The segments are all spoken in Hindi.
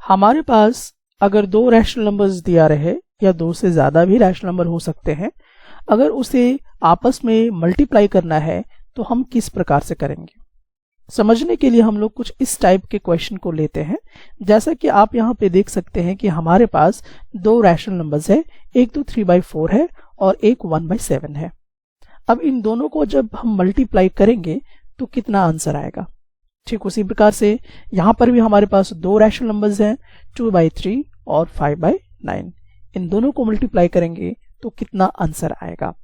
हमारे पास अगर दो रैशनल नंबर्स दिया रहे या दो से ज्यादा भी रैशनल नंबर हो सकते हैं, अगर उसे आपस में मल्टीप्लाई करना है तो हम किस प्रकार से करेंगे। समझने के लिए हम लोग कुछ इस टाइप के क्वेश्चन को लेते हैं। जैसा कि आप यहाँ पे देख सकते हैं कि हमारे पास दो रैशनल नंबर्स है, एक तो 3/4 है और एक 1/7 है। अब इन दोनों को जब हम मल्टीप्लाई करेंगे तो कितना आंसर आएगा। ठीक उसी प्रकार से यहाँ पर भी हमारे पास दो रैशनल नंबर्स हैं, 2/3 और 5/9। इन दोनों को मल्टीप्लाई करेंगे तो कितना आंसर आएगा।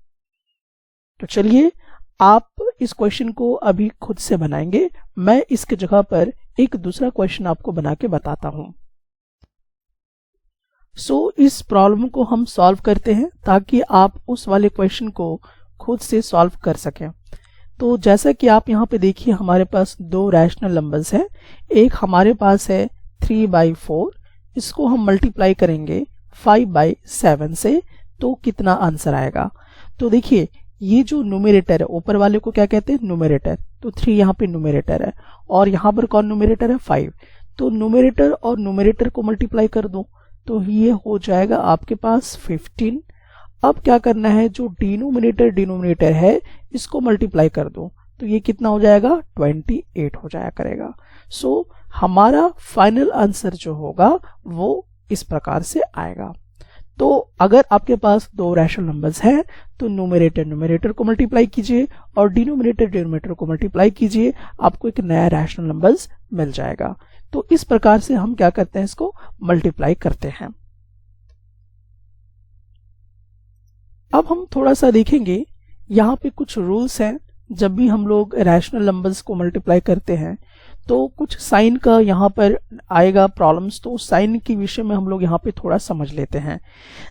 तो चलिए आप इस क्वेश्चन को अभी खुद से बनाएंगे। मैं इसके जगह पर एक दूसरा क्वेश्चन आपको बना के बताता हूं। इस प्रॉब्लम को हम सॉल्व करते हैं ताकि आप उस वाले क्वेश्चन को खुद से सॉल्व कर सकें। तो जैसा कि आप यहाँ पे देखिए हमारे पास दो रैशनल नंबर्स हैं। एक हमारे पास है 3/4, इसको हम मल्टीप्लाई करेंगे 5/7 से, तो कितना आंसर आएगा। तो देखिए ये जो न्यूमरेटर है, ऊपर वाले को क्या कहते हैं, न्यूमरेटर। तो 3 यहाँ पे न्यूमरेटर है और यहाँ पर कौन न्यूमरेटर है, 5। तो न्यूमरेटर और न्यूमरेटर को मल्टीप्लाई कर दो तो ये हो जाएगा आपके पास 15। अब क्या करना है, जो डिनोमिनेटर है इसको मल्टीप्लाई कर दो तो ये कितना हो जाएगा, 28 हो जाया करेगा। हमारा फाइनल आंसर जो होगा वो इस प्रकार से आएगा। तो अगर आपके पास दो रैशनल नंबर्स हैं तो न्यूमरेटर को मल्टीप्लाई कीजिए और डिनोमिनेटर को मल्टीप्लाई कीजिए, आपको एक नया रैशनल नंबर्स मिल जाएगा। तो इस प्रकार से हम क्या करते हैं, इसको मल्टीप्लाई करते हैं। अब हम थोड़ा सा देखेंगे, यहाँ पे कुछ रूल्स हैं। जब भी हम लोग रैशनल नंबर्स को मल्टीप्लाई करते हैं तो कुछ साइन का यहाँ पर आएगा प्रॉब्लम्स, तो साइन के विषय में हम लोग यहाँ पे थोड़ा समझ लेते हैं।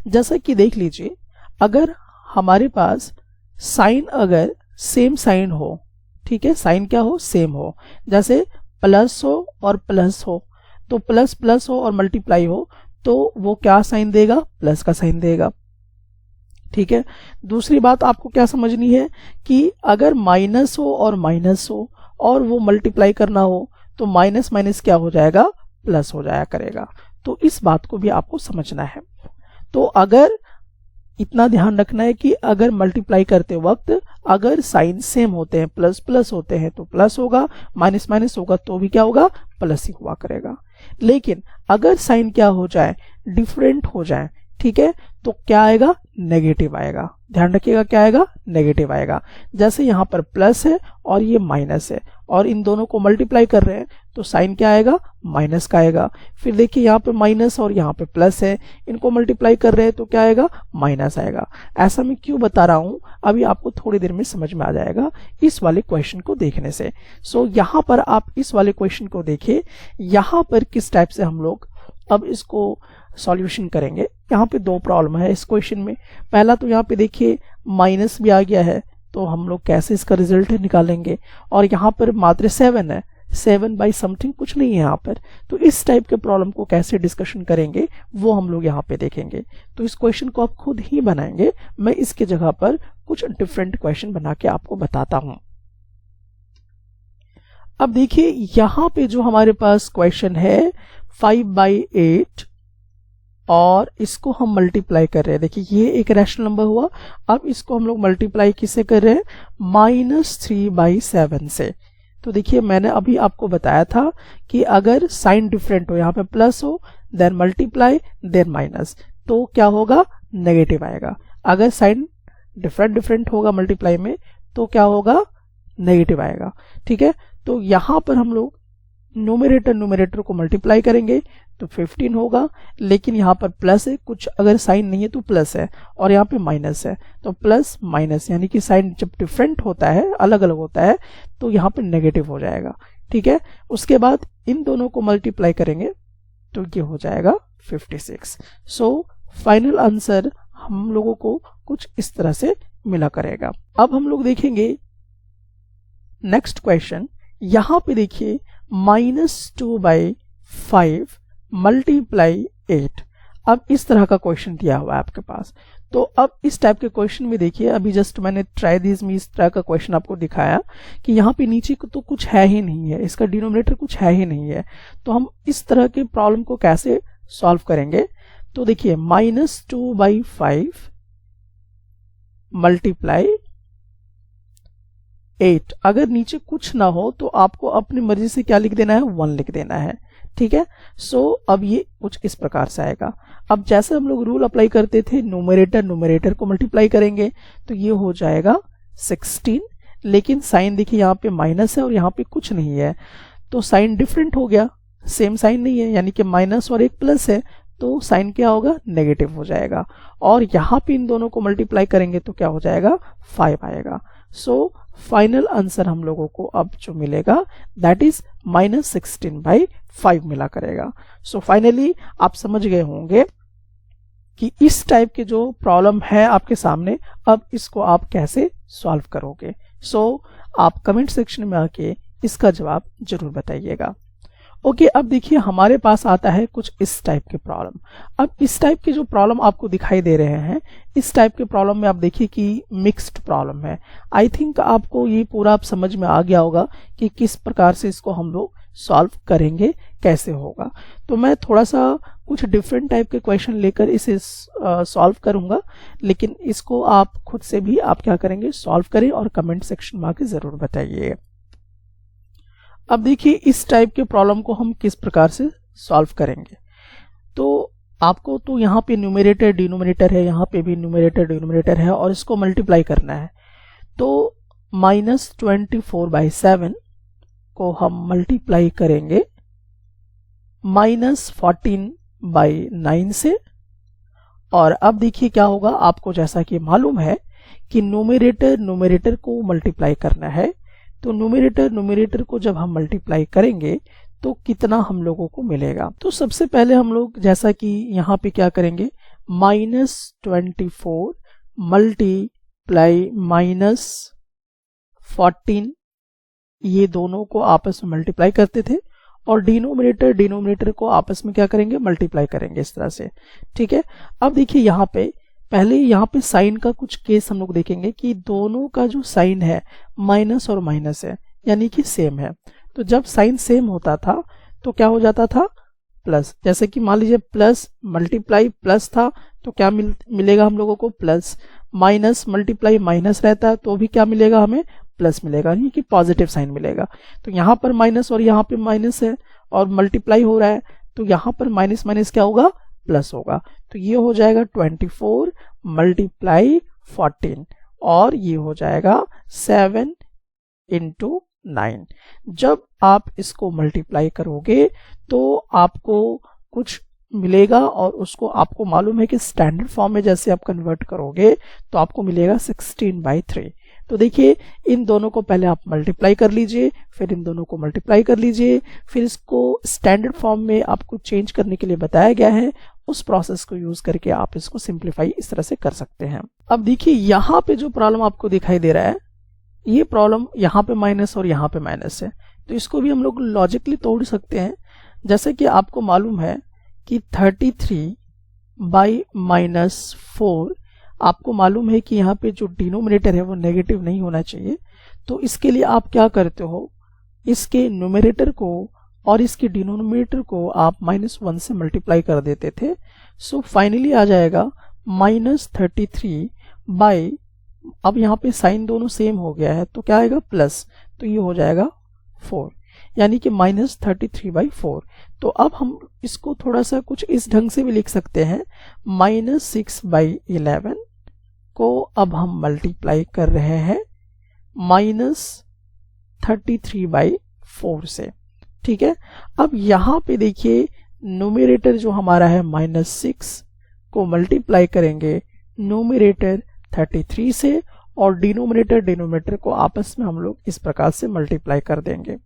जैसा कि देख लीजिए, अगर हमारे पास साइन अगर सेम साइन हो, ठीक है, साइन क्या हो, सेम हो, जैसे प्लस हो और प्लस हो, तो प्लस प्लस हो और मल्टीप्लाई हो तो वो क्या साइन देगा, प्लस का साइन देगा। ठीक है, दूसरी बात आपको क्या समझनी है कि अगर माइनस हो और माइनस हो और वो मल्टीप्लाई करना हो तो माइनस माइनस क्या हो जाएगा, प्लस हो जाया करेगा। तो इस बात को भी आपको समझना है। तो अगर इतना ध्यान रखना है कि अगर मल्टीप्लाई करते वक्त अगर साइन सेम होते हैं, प्लस प्लस होते हैं तो प्लस होगा, माइनस माइनस होगा तो भी क्या होगा, प्लस ही हुआ करेगा। लेकिन अगर साइन क्या हो जाए, डिफरेंट हो जाए, ठीक है, तो क्या आएगा, नेगेटिव आएगा। ध्यान रखिएगा क्या आएगा, नेगेटिव आएगा। जैसे यहाँ पर प्लस है और ये माइनस है और इन दोनों को मल्टीप्लाई कर रहे हैं तो साइन क्या आएगा, माइनस का आएगा। फिर देखिए यहाँ पे माइनस और यहाँ पे प्लस है, इनको मल्टीप्लाई कर रहे हैं तो क्या आएगा, माइनस आएगा। ऐसा मैं क्यों बता रहा हूं, अभी आपको थोड़ी देर में समझ में आ जाएगा इस वाले क्वेश्चन को देखने से। यहाँ पर आप इस वाले क्वेश्चन को देखिए, यहाँ पर किस टाइप से हम लोग अब इसको सॉल्यूशन करेंगे। यहाँ पे दो प्रॉब्लम है इस क्वेश्चन में। पहला तो यहाँ पे देखिए माइनस भी आ गया है, तो हम लोग कैसे इसका रिजल्ट निकालेंगे, और यहाँ पर मात्र 7 है, 7/समथिंग कुछ नहीं है यहाँ पर। तो इस टाइप के प्रॉब्लम को कैसे डिस्कशन करेंगे वो हम लोग यहाँ पे देखेंगे। तो इस क्वेश्चन को आप खुद ही बनाएंगे, मैं इसके जगह पर कुछ डिफरेंट क्वेश्चन बना के आपको बताता हूं। अब देखिए यहाँ पे जो हमारे पास क्वेश्चन है 5/8 और इसको हम मल्टीप्लाई कर रहे हैं। देखिए ये एक रैशनल नंबर हुआ, अब इसको हम लोग मल्टीप्लाई किससे कर रहे हैं, -3/7 से। तो देखिए मैंने अभी आपको बताया था कि अगर साइन डिफरेंट हो, यहाँ पे प्लस हो देन मल्टीप्लाई देन माइनस, तो क्या होगा, नेगेटिव आएगा। अगर साइन डिफरेंट होगा मल्टीप्लाई में तो क्या होगा, नेगेटिव आएगा। ठीक है, तो यहाँ पर हम लोग न्यूमरेटर को मल्टीप्लाई करेंगे तो 15 होगा, लेकिन यहाँ पर प्लस है, कुछ अगर साइन नहीं है तो प्लस है और यहाँ पे माइनस है, तो प्लस माइनस यानी कि साइन जब डिफरेंट होता है, अलग अलग होता है, तो यहाँ पे नेगेटिव हो जाएगा। ठीक है, उसके बाद इन दोनों को मल्टीप्लाई करेंगे तो ये हो जाएगा 56। फाइनल आंसर हम लोगों को कुछ इस तरह से मिला करेगा। अब हम लोग देखेंगे नेक्स्ट क्वेश्चन। यहाँ पे देखिए -2/5 मल्टीप्लाई 8। अब इस तरह का क्वेश्चन दिया हुआ है आपके पास, तो अब इस टाइप के क्वेश्चन में देखिए, अभी जस्ट मैंने ट्राई दिस में इस तरह का क्वेश्चन आपको दिखाया कि यहाँ पे नीचे को तो कुछ है ही नहीं है, इसका डिनोमिनेटर कुछ है ही नहीं है, तो हम इस तरह के प्रॉब्लम को कैसे सॉल्व करेंगे। तो देखिए -2/5 मल्टीप्लाई 8, अगर नीचे कुछ ना हो तो आपको अपनी मर्जी से क्या लिख देना है, 1 लिख देना है, ठीक है। सो अब ये कुछ इस प्रकार से आएगा। अब जैसे हम लोग रूल अप्लाई करते थे, न्यूमरेटर को मल्टीप्लाई करेंगे तो ये हो जाएगा 16, लेकिन साइन देखिए यहाँ पे माइनस है और यहाँ पे कुछ नहीं है, तो साइन डिफरेंट हो गया, सेम साइन नहीं है, यानी कि माइनस और एक प्लस है, तो साइन क्या होगा, नेगेटिव हो जाएगा। और यहाँ पे इन दोनों को मल्टीप्लाई करेंगे तो क्या हो जाएगा, 5 आएगा। सो फाइनल आंसर हम लोगों को अब जो मिलेगा दैट इज -16/5 मिला करेगा। सो फाइनली आप समझ गए होंगे कि इस टाइप के जो प्रॉब्लम है आपके सामने, अब इसको आप कैसे सॉल्व करोगे। सो आप कमेंट सेक्शन में आके इसका जवाब जरूर बताइएगा। ओके, अब देखिए हमारे पास आता है कुछ इस टाइप के प्रॉब्लम। अब इस टाइप के जो प्रॉब्लम आपको दिखाई दे रहे हैं, इस टाइप के प्रॉब्लम में आप देखिए कि मिक्स्ड प्रॉब्लम है। आई थिंक आपको ये पूरा आप समझ में आ गया होगा कि किस प्रकार से इसको हम लोग सॉल्व करेंगे, कैसे होगा। तो मैं थोड़ा सा कुछ डिफरेंट टाइप के क्वेश्चन लेकर इसे सॉल्व करूंगा, लेकिन इसको आप खुद से भी आप क्या करेंगे, सॉल्व करें और कमेंट सेक्शन में आके जरूर बताइए। अब देखिए इस टाइप के प्रॉब्लम को हम किस प्रकार से सॉल्व करेंगे। तो आपको तो यहाँ पे न्यूमरेटर डिनोमिनेटर है, यहाँ पे भी न्यूमरेटर डिनोमिनेटर है और इसको मल्टीप्लाई करना है। तो -24/7 को हम मल्टीप्लाई करेंगे -14/9 से। और अब देखिए क्या होगा, आपको जैसा कि मालूम है कि न्यूमरेटर को मल्टीप्लाई करना है, तो न्यूमरेटर को जब हम मल्टीप्लाई करेंगे तो कितना हम लोगों को मिलेगा। तो सबसे पहले हम लोग जैसा कि यहाँ पे क्या करेंगे, -24 मल्टीप्लाई -14, ये दोनों को आपस में मल्टीप्लाई करते थे, और डिनोमिनेटर को आपस में क्या करेंगे, मल्टीप्लाई करेंगे इस तरह से, ठीक है। अब देखिए यहाँ पे पहले यहाँ पे साइन का कुछ केस हम लोग देखेंगे कि दोनों का जो साइन है माइनस और माइनस है, यानी कि सेम है। तो जब साइन सेम होता था तो क्या हो जाता था, प्लस। जैसे कि मान लीजिए प्लस मल्टीप्लाई प्लस था तो क्या मिलेगा हम लोगों को, प्लस। माइनस मल्टीप्लाई माइनस रहता है तो भी क्या मिलेगा, हमें प्लस मिलेगा, यानी कि पॉजिटिव साइन मिलेगा। तो यहाँ पर माइनस और यहाँ पे माइनस है और मल्टीप्लाई हो रहा है, तो यहाँ पर माइनस माइनस क्या होगा, प्लस होगा। तो ये हो जाएगा 24 मल्टीप्लाई 14 और ये हो जाएगा 7 × 9। जब आप इसको मल्टीप्लाई करोगे तो आपको कुछ मिलेगा और उसको आपको मालूम है कि स्टैंडर्ड फॉर्म में जैसे आप कन्वर्ट करोगे तो आपको मिलेगा 16/3। तो देखिए इन दोनों को पहले आप मल्टीप्लाई कर लीजिए, फिर इन दोनों को मल्टीप्लाई कर लीजिए, फिर इसको स्टैंडर्ड फॉर्म में आपको चेंज करने के लिए बताया गया है। उस प्रोसेस को यूज करके आप इसको सिंप्लीफाई इस तरह से कर सकते हैं। अब देखिए यहाँ पे जो प्रॉब्लम आपको दिखाई दे रहा है, ये प्रॉब्लम यहाँ पे माइनस और यहाँ पे माइनस है, तो इसको भी हम लोग लॉजिकली तोड़ सकते हैं। जैसे कि आपको मालूम है कि 33/-4, आपको मालूम है कि यहाँ पे जो डिनोमिनेटर है वो नेगेटिव नहीं होना चाहिए। तो इसके लिए आप क्या करते हो, इसके न्यूमरेटर को और इसके डिनोमिनेटर को आप -1 से मल्टीप्लाई कर देते थे। सो फाइनली आ जाएगा -33 अब यहाँ पे साइन दोनों सेम हो गया है तो क्या आएगा, प्लस। तो ये हो जाएगा 4, यानी कि -33/4। तो अब हम इसको थोड़ा सा कुछ इस ढंग से भी लिख सकते हैं, -6/11 को अब हम मल्टीप्लाई कर रहे हैं -33/4 से, ठीक है। अब यहाँ पे देखिए न्यूमरेटर जो हमारा है -6 को मल्टीप्लाई करेंगे न्यूमरेटर 33 से, और डिनोमिनेटर को आपस में हम लोग इस प्रकार से मल्टीप्लाई कर देंगे।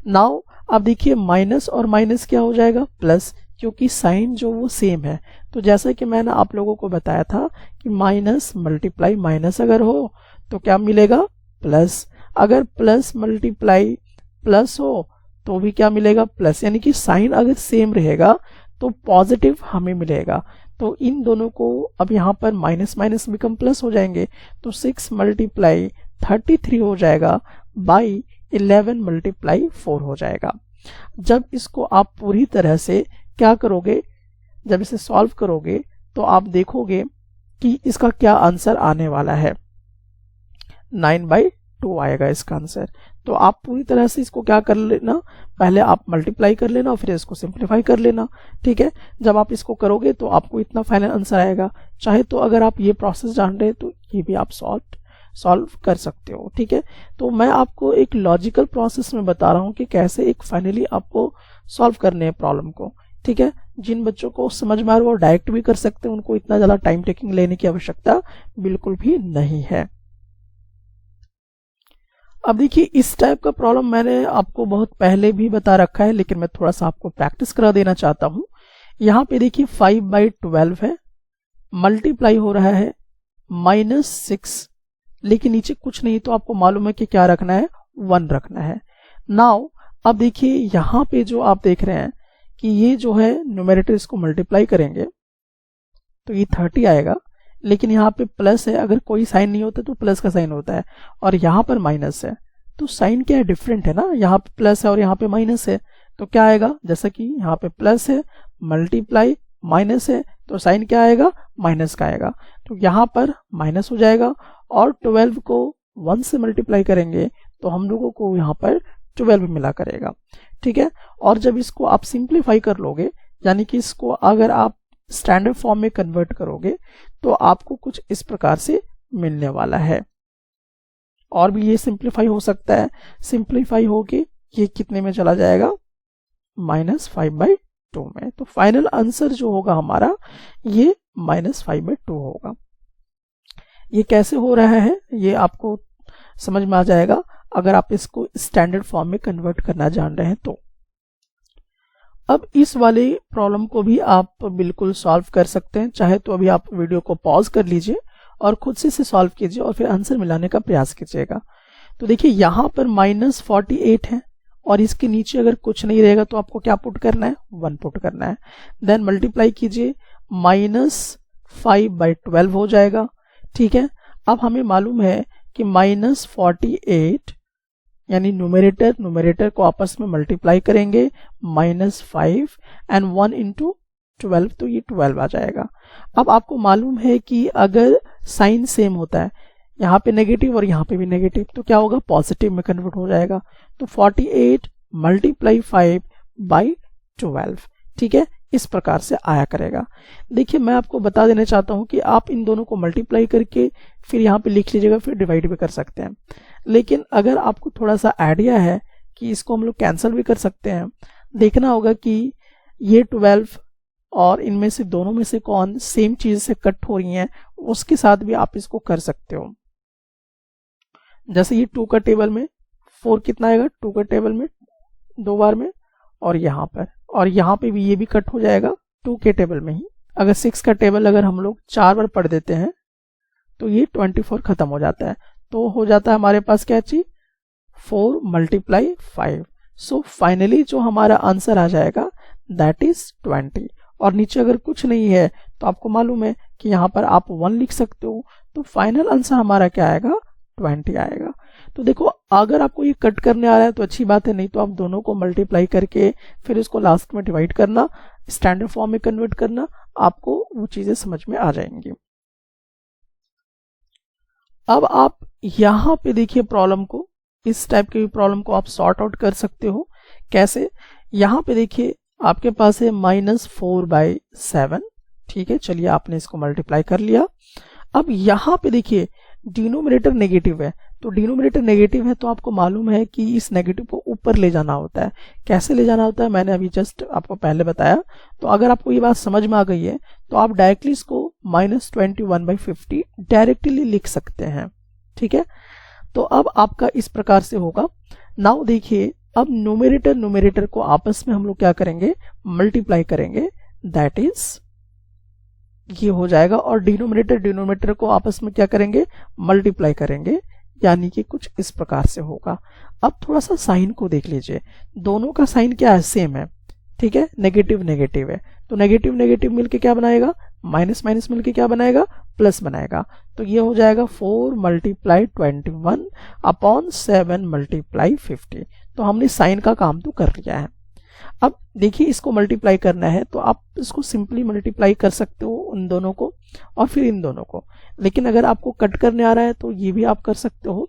नाउ अब देखिए माइनस और माइनस क्या हो जाएगा, प्लस, क्योंकि साइन जो वो सेम है। तो जैसा कि मैंने आप लोगों को बताया था कि माइनस मल्टीप्लाई माइनस अगर हो तो क्या मिलेगा, प्लस। अगर प्लस मल्टीप्लाई प्लस हो तो भी क्या मिलेगा, प्लस। यानी कि साइन अगर सेम रहेगा तो पॉजिटिव हमें मिलेगा। तो इन दोनों को अब यहाँ पर माइनस माइनस बिकम प्लस हो जाएंगे, तो 6 मल्टीप्लाई 33 हो जाएगा बाई 11 मल्टीप्लाई 4 हो जाएगा। जब इसको आप पूरी तरह से क्या करोगे, जब इसे सॉल्व करोगे तो आप देखोगे कि इसका क्या आंसर आने वाला है, 9/2 आएगा इसका आंसर। तो आप पूरी तरह से इसको क्या कर लेना, पहले आप मल्टीप्लाई कर लेना और फिर इसको सिंप्लीफाई कर लेना, ठीक है। जब आप इसको करोगे तो आपको इतना फाइनल आंसर आएगा। चाहे तो अगर आप ये प्रोसेस जान रहे हैं तो ये भी आप सॉल्व कर सकते हो, ठीक है। तो मैं आपको एक लॉजिकल प्रोसेस में बता रहा हूँ कि कैसे एक फाइनली आपको सॉल्व करने हैं प्रॉब्लम को, ठीक है। जिन बच्चों को समझ में आ रहा है वो डायरेक्ट भी कर सकते हैं, उनको इतना ज्यादा टाइम टेकिंग लेने की आवश्यकता बिल्कुल भी नहीं है। अब देखिए इस टाइप का प्रॉब्लम मैंने आपको बहुत पहले भी बता रखा है, लेकिन मैं थोड़ा सा आपको प्रैक्टिस करा देना चाहता हूं। यहाँ पे देखिए 5/12 है, मल्टीप्लाई हो रहा है -6, लेकिन नीचे कुछ नहीं, तो आपको मालूम है कि क्या रखना है, 1 रखना है। नाउ अब देखिए यहाँ पे जो आप देख रहे हैं कि ये जो है न्यूमरेटर इसको मल्टीप्लाई करेंगे तो ये 30 आएगा, लेकिन यहाँ पे प्लस है, अगर कोई साइन नहीं होता तो प्लस का साइन होता है, और यहाँ पर माइनस है तो साइन क्या है, डिफरेंट है ना। यहाँ पे प्लस है और यहाँ पे माइनस है, तो क्या आएगा, जैसा कि यहाँ पे प्लस है मल्टीप्लाई माइनस है तो साइन क्या आएगा, माइनस का आएगा। तो यहाँ पर माइनस हो जाएगा, और 12 को 1 से मल्टीप्लाई करेंगे तो हम लोगों को यहाँ पर 12 मिला करेगा, ठीक है। और जब इसको आप सिंप्लीफाई कर लोगे, यानी कि इसको अगर आप स्टैंडर्ड फॉर्म में कन्वर्ट करोगे तो आपको कुछ इस प्रकार से मिलने वाला है। और भी ये सिंप्लीफाई हो सकता है, सिंप्लीफाई होके ये कितने में चला जाएगा, -5/2 में। तो फाइनल आंसर जो होगा हमारा ये -5/2 होगा। ये कैसे हो रहा है ये आपको समझ में आ जाएगा अगर आप इसको स्टैंडर्ड फॉर्म में कन्वर्ट करना जान रहे हैं तो। अब इस वाले प्रॉब्लम को भी आप बिल्कुल सॉल्व कर सकते हैं। चाहे तो अभी आप वीडियो को पॉज कर लीजिए और खुद से इसे सॉल्व कीजिए और फिर आंसर मिलाने का प्रयास कीजिएगा। तो देखिए यहाँ पर -48 है और इसके नीचे अगर कुछ नहीं रहेगा तो आपको क्या पुट करना है, 1 पुट करना है। देन मल्टीप्लाई कीजिए, -5/12 हो जाएगा, ठीक है। अब हमें मालूम है कि -48 यानी न्यूमरेटर को आपस में मल्टीप्लाई करेंगे, -5 एंड 1 × 12 तो ये 12 आ जाएगा। अब आपको मालूम है कि अगर साइन सेम होता है, यहाँ पे नेगेटिव और यहाँ पे भी नेगेटिव, तो क्या होगा, पॉजिटिव में कन्वर्ट हो जाएगा। तो 48 × 5/12, ठीक है, इस प्रकार से आया करेगा। देखिए मैं आपको बता देना चाहता हूं कि आप इन दोनों को मल्टीप्लाई करके फिर यहाँ पे लिख लीजिएगा, फिर डिवाइड भी कर सकते हैं। लेकिन अगर आपको थोड़ा सा आइडिया है कि इसको हम लोग कैंसिल भी कर सकते हैं, देखना होगा कि ये 12 और इनमें से दोनों में से कौन सेम चीज से कट हो रही है, उसके साथ भी आप इसको कर सकते हो। जैसे ये 2 का टेबल में 4 कितना आएगा, 2 का टेबल में 2 बार में, और यहाँ पे भी ये भी कट हो जाएगा 2 के टेबल में ही। अगर 6 का टेबल अगर हम लोग 4 बार पढ़ देते हैं तो ये 24 खत्म हो जाता है। तो हो जाता है हमारे पास क्या चीज, 4 × 5। सो फाइनली जो हमारा आंसर आ जाएगा दैट इज 20। और नीचे अगर कुछ नहीं है तो आपको मालूम है कि यहाँ पर आप 1 लिख सकते हो, तो फाइनल आंसर हमारा क्या आएगा, 20 आएगा। तो देखो अगर आपको ये कट करने आ रहा है तो अच्छी बात है, नहीं तो आप दोनों को मल्टीप्लाई करके फिर इसको लास्ट में डिवाइड करना, स्टैंडर्ड फॉर्म में कन्वर्ट करना, आपको वो चीजें समझ में आ जाएंगी। अब आप यहाँ पे देखिए प्रॉब्लम को, इस टाइप के प्रॉब्लम को आप सॉर्ट आउट कर सकते हो। कैसे, यहाँ पे देखिए आपके पास है -4/7, ठीक है। चलिए आपने इसको मल्टीप्लाई कर लिया। अब यहाँ पे देखिए डिनोमिनेटर नेगेटिव है, तो डिनोमिनेटर नेगेटिव है तो आपको मालूम है कि इस नेगेटिव को ऊपर ले जाना होता है। कैसे ले जाना होता है मैंने अभी जस्ट आपको पहले बताया। तो अगर आपको ये बात समझ में आ गई है तो आप डायरेक्टली इसको -21/50 डायरेक्टली लिख सकते हैं, ठीक है। तो अब आपका इस प्रकार से होगा। नाउ देखिए अब न्यूमरेटर को आपस में हम लोग क्या करेंगे, मल्टीप्लाई करेंगे, दैट इज ये हो जाएगा। और डिनोमिनेटर को आपस में क्या करेंगे, मल्टीप्लाई करेंगे, यानी कि कुछ इस प्रकार से होगा। अब थोड़ा सा साइन को देख लीजिए, दोनों का साइन क्या है, सेम है, ठीक है। नेगेटिव नेगेटिव है तो नेगेटिव नेगेटिव मिलके क्या बनाएगा, माइनस माइनस मिलके क्या बनाएगा, प्लस बनाएगा। तो ये हो जाएगा 4 मल्टीप्लाई 21 अपॉन 7 मल्टीप्लाई 50। तो हमने साइन का काम तो कर लिया है। अब देखिए इसको मल्टीप्लाई करना है तो आप इसको सिंपली मल्टीप्लाई कर सकते हो उन दोनों को और फिर इन दोनों को, लेकिन अगर आपको कट करने आ रहा है तो ये भी आप कर सकते हो।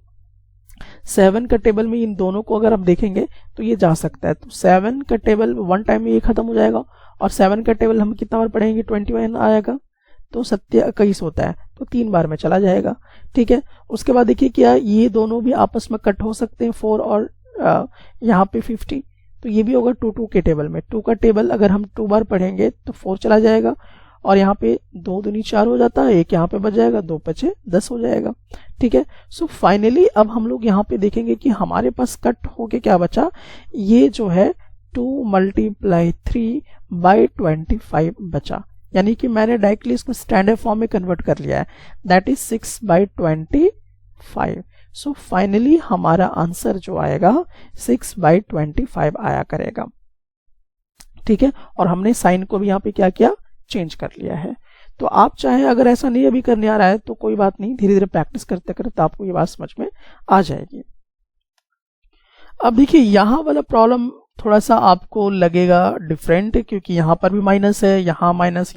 7 का टेबल में इन दोनों को अगर आप देखेंगे तो ये जा सकता है। तो 7 का टेबल 1 टाइम में ये खत्म हो जाएगा और 7 का टेबल हम कितना बार पढ़ेंगे, 21 आएगा तो 27 होता है तो 3 बार में चला जाएगा। ठीक है, उसके बाद देखिए क्या ये दोनों भी आपस में कट हो सकते हैं 4 और यहाँ पे 50, तो ये भी होगा 2 के टेबल में। 2 का टेबल अगर हम 2 बार पढ़ेंगे तो 4 चला जाएगा और यहाँ पे 2 दूनी 4 हो जाता है, एक यहाँ पे बच जाएगा, 2 5 10 हो जाएगा। ठीक है, सो फाइनली अब हम लोग यहाँ पे देखेंगे कि हमारे पास कट होके क्या बचा, ये जो है 2 मल्टीप्लाई 3 बाई 25 बचा, यानी कि मैंने डायरेक्टली इसको स्टैंडर्ड फॉर्म में कन्वर्ट कर लिया है, that is 6 by 25। So finally हमारा आंसर जो आएगा 6 बाई 25 आया करेगा। ठीक है, और हमने साइन को भी यहाँ पे क्या किया, चेंज कर लिया है। तो आप चाहे अगर ऐसा नहीं अभी करने आ रहा है तो कोई बात नहीं, धीरे धीरे प्रैक्टिस करते करते आपको ये बात समझ में आ जाएगी। अब देखिए यहाँ वाला प्रॉब्लम थोड़ा सा आपको लगेगा डिफरेंट, क्योंकि यहाँ पर भी माइनस है, यहाँ माइनस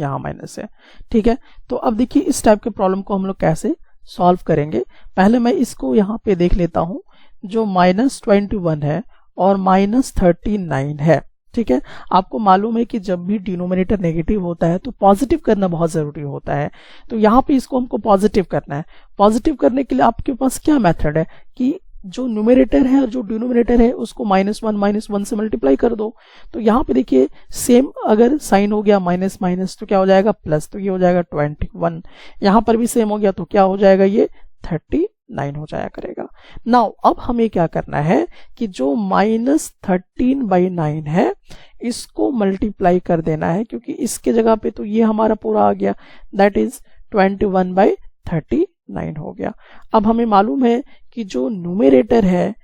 है। ठीक है, तो अब देखिए इस टाइप के प्रॉब्लम को हम लोग कैसे सॉल्व करेंगे। पहले मैं इसको यहाँ पे देख लेता हूँ, जो -21 है और -39 है। ठीक है, आपको मालूम है कि जब भी डिनोमिनेटर नेगेटिव होता है तो पॉजिटिव करना बहुत जरूरी होता है। तो यहाँ पे इसको हमको पॉजिटिव करना है। पॉजिटिव करने के लिए आपके पास क्या मेथड है कि जो न्यूमरेटर है और जो डिनोमिनेटर है उसको -1 से मल्टीप्लाई कर दो। तो यहाँ पे देखिए सेम अगर साइन हो गया माइनस माइनस तो क्या हो जाएगा प्लस, तो ये हो जाएगा 21। यहाँ पर भी सेम हो गया तो क्या हो जाएगा, ये 39 हो जाया करेगा। नाउ अब हमें क्या करना है कि जो -13/9 है इसको मल्टीप्लाई कर देना है, क्योंकि इसके जगह पे तो ये हमारा पूरा आ गया, दैट इज 21/39 हो गया। अब हमें मालूम है कि जो न्यूमरेटर है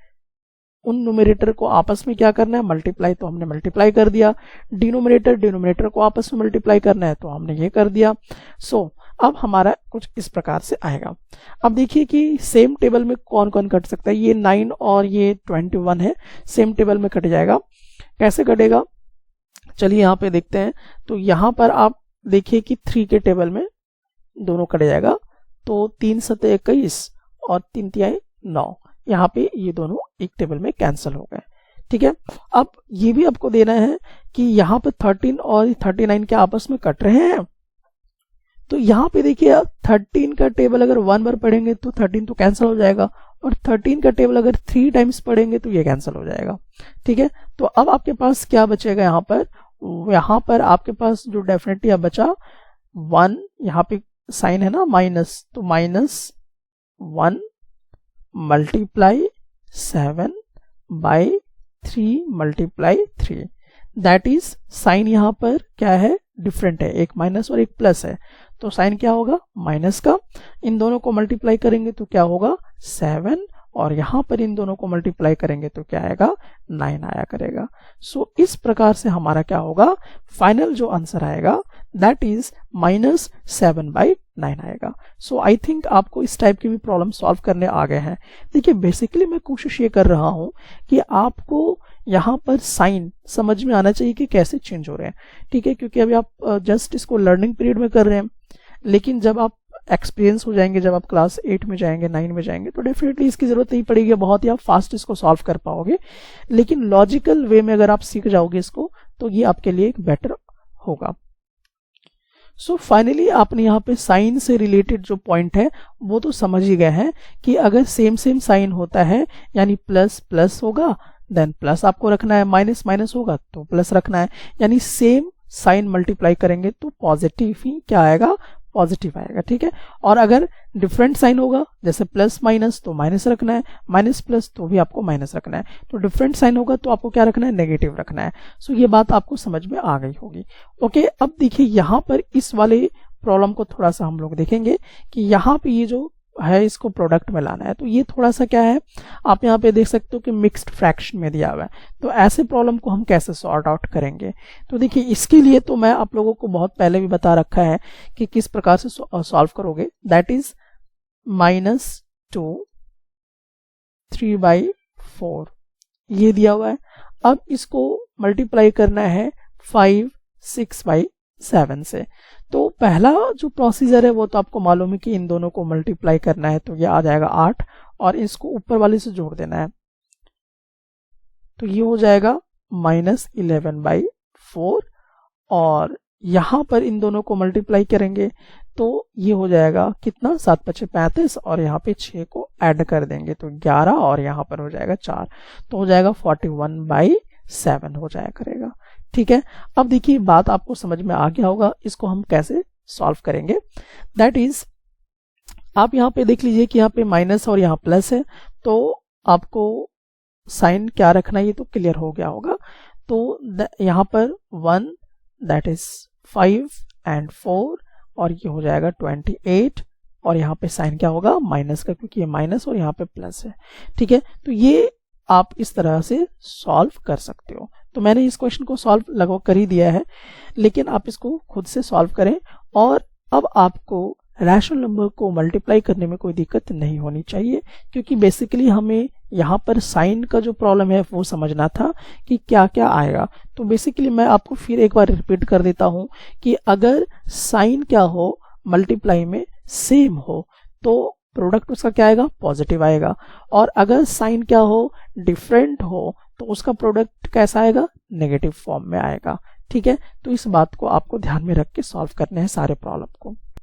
उन न्यूमरेटर को आपस में क्या करना है, मल्टीप्लाई, तो हमने मल्टीप्लाई कर दिया। डिनोमिनेटर को आपस में मल्टीप्लाई करना है तो हमने ये कर दिया। सो अब हमारा कुछ इस प्रकार से आएगा। अब देखिए कि सेम टेबल में कौन कौन कट सकता है, ये 9 और ये 21 है, सेम टेबल में कट जाएगा। कैसे कटेगा, चलिए यहाँ पे देखते हैं। तो यहाँ पर आप देखिए कि 3 के टेबल में दोनों कट जाएगा, तो 3 7 21 और 3 3 9, यहाँ पे ये दोनों एक टेबल में कैंसिल हो गए। ठीक है, अब ये भी आपको देना है कि यहाँ पे 13 और 39 के आपस में कट रहे हैं। तो यहाँ पे देखिए 13 का टेबल अगर 1 बार पढ़ेंगे तो 13 तो कैंसिल हो जाएगा, और 13 का टेबल अगर 3 टाइम्स पढ़ेंगे तो ये कैंसिल हो जाएगा। ठीक है, तो अब आपके पास क्या बचेगा, यहाँ पर आपके पास जो डेफिनेटली अब बचा 1, यहाँ पे साइन है ना माइनस, तो -1 multiply 7 by 3 multiply 3, that is sine यहाँ पर क्या है, डिफरेंट है, एक माइनस और एक प्लस है, तो साइन क्या होगा, माइनस का। इन दोनों को मल्टीप्लाई करेंगे तो क्या होगा 7, और यहाँ पर इन दोनों को मल्टीप्लाई करेंगे तो क्या आएगा 9 आया करेगा। सो इस प्रकार से हमारा क्या होगा, फाइनल जो आंसर आएगा दैट इज -7/9 आएगा। सो आई थिंक आपको इस टाइप की भी प्रॉब्लम सॉल्व करने आ गए हैं। देखिए बेसिकली मैं कोशिश ये कर रहा हूँ कि आपको यहाँ पर साइन समझ में आना चाहिए कि कैसे चेंज हो रहे हैं। ठीक है, क्योंकि अभी आप जस्ट इसको लर्निंग पीरियड में कर रहे हैं, लेकिन जब आप एक्सपीरियंस हो जाएंगे, जब आप क्लास 8 में जाएंगे, 9 में जाएंगे, तो डेफिनेटली इसकी जरूरत नहीं पड़ेगी, बहुत ही आप फास्ट इसको सॉल्व कर पाओगे। लेकिन लॉजिकल वे में अगर आप सीख जाओगे इसको तो ये आपके लिए एक बेटर होगा। सो फाइनली आपने यहाँ पे साइन से रिलेटेड जो पॉइंट है वो तो समझ ही गए हैं कि अगर सेम साइन होता है यानी प्लस प्लस होगा, देन प्लस आपको रखना है, माइनस माइनस होगा तो प्लस रखना है, यानी सेम साइन मल्टीप्लाई करेंगे तो पॉजिटिव ही क्या आएगा, पॉजिटिव आएगा। ठीक है, और अगर डिफरेंट साइन होगा जैसे प्लस माइनस तो माइनस रखना है, माइनस प्लस तो भी आपको माइनस रखना है, तो डिफरेंट साइन होगा तो आपको क्या रखना है, नेगेटिव रखना है। सो ये बात आपको समझ में आ गई होगी। ओके, अब देखिए यहाँ पर इस वाले प्रॉब्लम को थोड़ा सा हम लोग देखेंगे कि यहाँ पे ये जो है इसको प्रोडक्ट में लाना है। तो ये थोड़ा सा क्या है, आप यहाँ पे देख सकते हो कि मिक्स्ड फ्रैक्शन में दिया हुआ है। तो ऐसे प्रॉब्लम को हम कैसे सॉर्ट आउट करेंगे? तो देखिए इसके लिए तो मैं आप लोगों को बहुत पहले भी बता रखा है कि किस प्रकार से सॉल्व करोगे। दैट इज -2 3/4 ये दिया हुआ है। अब इसको मल्टीप्लाई करना है 5 6/7 से। तो पहला जो प्रोसीजर है वो तो आपको मालूम है कि इन दोनों को मल्टीप्लाई करना है, तो ये आ जाएगा 8 और इसको ऊपर वाले से जोड़ देना है। तो ये हो जाएगा -11/4 और यहां पर इन दोनों को मल्टीप्लाई करेंगे तो ये हो जाएगा कितना, 7 × 5 = 35 और यहाँ पे 6 को ऐड कर देंगे तो 11 और यहाँ पर हो जाएगा 4, तो हो जाएगा 41/7 हो जाया करेगा। ठीक है, अब देखिए बात आपको समझ में आ गया होगा, इसको हम कैसे सॉल्व करेंगे। दैट इज आप यहाँ पे देख लीजिए कि यहाँ पे माइनस और यहाँ प्लस है, तो आपको साइन क्या रखना है ये तो क्लियर हो गया होगा। तो यहाँ पर 1 दैट इज 5 and 4 और ये हो जाएगा 28 और यहाँ पे साइन क्या होगा, माइनस का, क्योंकि ये माइनस और यहाँ पे प्लस है। ठीक है, तो ये आप इस तरह से सॉल्व कर सकते हो। तो मैंने इस क्वेश्चन को सॉल्व लगभग कर ही दिया है, लेकिन आप इसको खुद से सॉल्व करें और अब आपको रैशनल नंबर को मल्टीप्लाई करने में कोई दिक्कत नहीं होनी चाहिए, क्योंकि बेसिकली हमें यहाँ पर साइन का जो प्रॉब्लम है वो समझना था कि क्या क्या आएगा। तो बेसिकली मैं आपको फिर एक बार रिपीट कर देता हूँ कि अगर साइन क्या हो मल्टीप्लाई में सेम हो तो प्रोडक्ट उसका क्या आएगा, पॉजिटिव आएगा, और अगर साइन क्या हो डिफरेंट हो तो उसका प्रोडक्ट कैसा आएगा, नेगेटिव फॉर्म में आएगा। ठीक है, तो इस बात को आपको ध्यान में रख के सॉल्व करने हैं सारे प्रॉब्लम को।